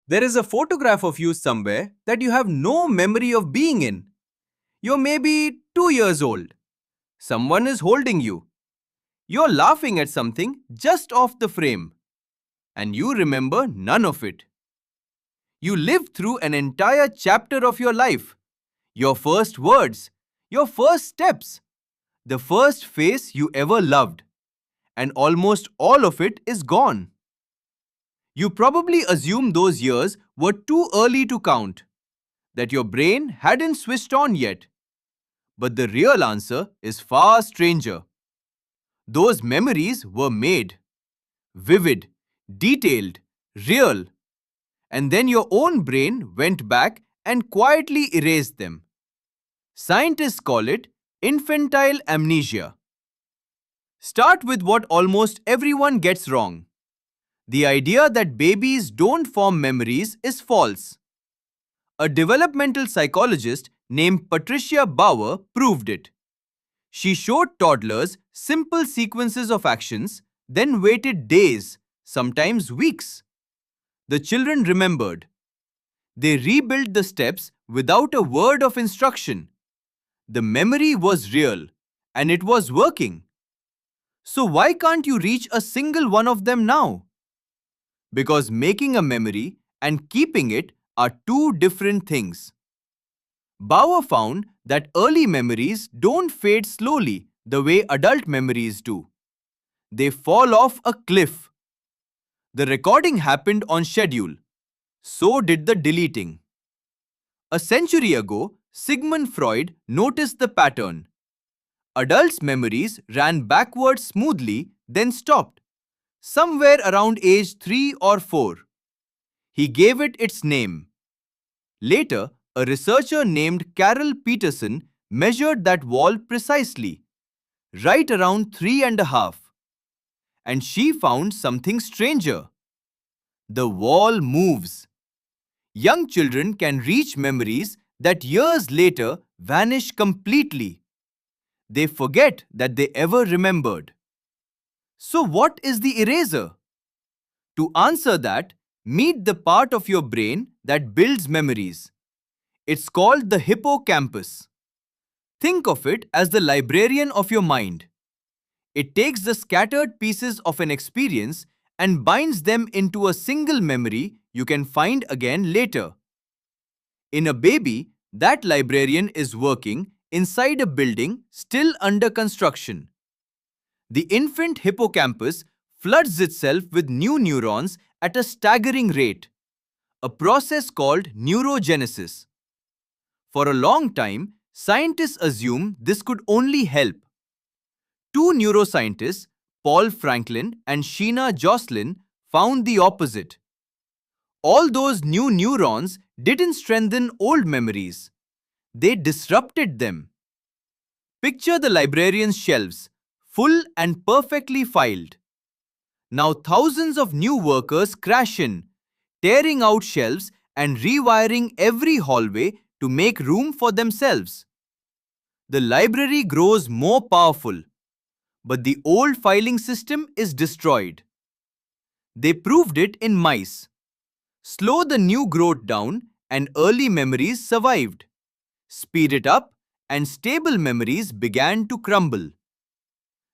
There is a photograph of you somewhere that you have no memory of being in. You're maybe 2 years old. Someone is holding you. You're laughing at something just off the frame, and you remember none of it. You lived through an entire chapter of your life. Your first words, your first steps, the first face you ever loved, and almost all of it is gone. You probably assume those years were too early to count, that your brain hadn't switched on yet. But the real answer is far stranger. Those memories were made, vivid, detailed, real, and then your own brain went back and quietly erased them. Scientists call it infantile amnesia. Start with what almost everyone gets wrong. The idea that babies don't form memories is false. A developmental psychologist named Patricia Bauer proved it. She showed toddlers simple sequences of actions, then waited days, sometimes weeks. The children remembered. They rebuilt the steps without a word of instruction. The memory was real, and it was working. So why can't you reach a single one of them now? Because making a memory and keeping it are two different things. Bauer found that early memories don't fade slowly the way adult memories do. They fall off a cliff. The recording happened on schedule. So did the deleting. A century ago, Sigmund Freud noticed the pattern. Adults' memories ran backwards smoothly, then stopped, somewhere around age 3 or 4. He gave it its name. Later, a researcher named Carol Peterson measured that wall precisely, right around 3.5. And she found something stranger. The wall moves. Young children can reach memories that years later vanish completely. They forget that they ever remembered. So what is the eraser? To answer that, meet the part of your brain that builds memories. It's called the hippocampus. Think of it as the librarian of your mind. It takes the scattered pieces of an experience and binds them into a single memory you can find again later. In a baby, that librarian is working inside a building still under construction. The infant hippocampus floods itself with new neurons at a staggering rate, a process called neurogenesis. For a long time, scientists assumed this could only help. Two neuroscientists, Paul Franklin and Sheena Jocelyn, found the opposite. All those new neurons didn't strengthen old memories. They disrupted them. Picture the librarian's shelves, full and perfectly filed. Now thousands of new workers crash in, tearing out shelves and rewiring every hallway to make room for themselves. The library grows more powerful, but the old filing system is destroyed. They proved it in mice. Slow the new growth down and early memories survived. Speed it up and stable memories began to crumble.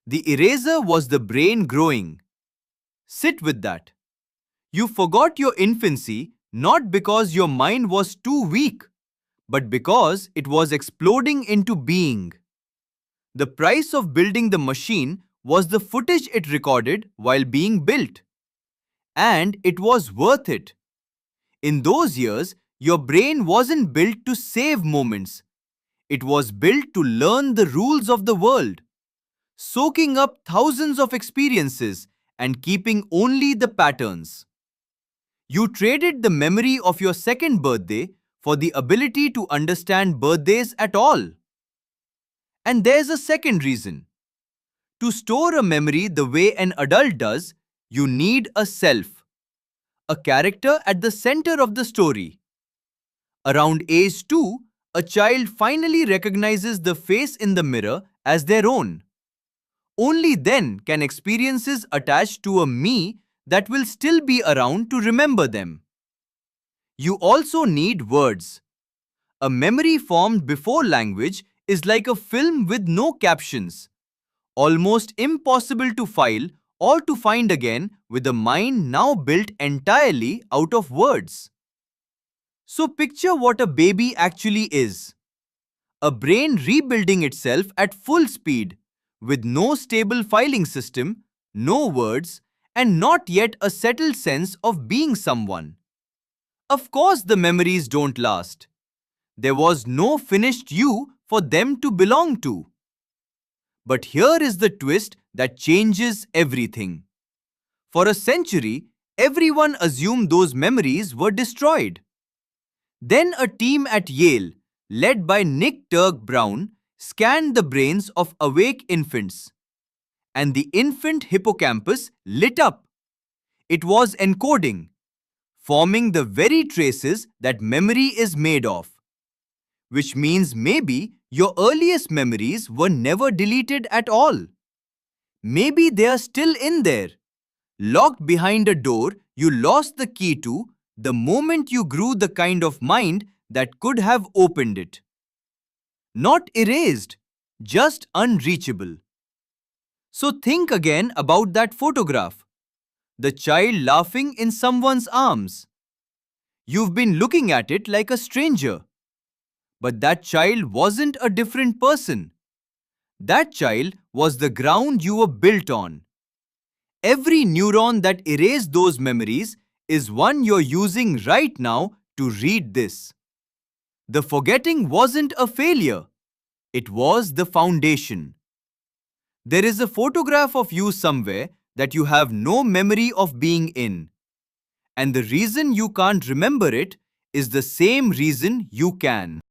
The eraser was the brain growing. Sit with that. You forgot your infancy not because your mind was too weak, but because it was exploding into being. The price of building the machine was the footage it recorded while being built. And it was worth it. In those years, your brain wasn't built to save moments. It was built to learn the rules of the world, soaking up thousands of experiences and keeping only the patterns. You traded the memory of your second birthday for the ability to understand birthdays at all. And there's a second reason. To store a memory the way an adult does, you need a self, a character at the center of the story. Around age 2, a child finally recognizes the face in the mirror as their own. Only then can experiences attach to a me that will still be around to remember them. You also need words. A memory formed before language is like a film with no captions, almost impossible to file or to find again with a mind now built entirely out of words. So picture what a baby actually is. A brain rebuilding itself at full speed, with no stable filing system, no words, and not yet a settled sense of being someone. Of course, the memories don't last. There was no finished you for them to belong to. But here is the twist that changes everything. For a century, everyone assumed those memories were destroyed. Then a team at Yale, led by Nick Turk Brown, scanned the brains of awake infants. And the infant hippocampus lit up. It was encoding, forming the very traces that memory is made of. Which means maybe your earliest memories were never deleted at all. Maybe they are still in there, locked behind a door you lost the key to the moment you grew the kind of mind that could have opened it. Not erased, just unreachable. So think again about that photograph. The child laughing in someone's arms. You've been looking at it like a stranger. But that child wasn't a different person. That child was the ground you were built on. Every neuron that erased those memories is one you're using right now to read this. The forgetting wasn't a failure. It was the foundation. There is a photograph of you somewhere that you have no memory of being in. And the reason you can't remember it is the same reason you can.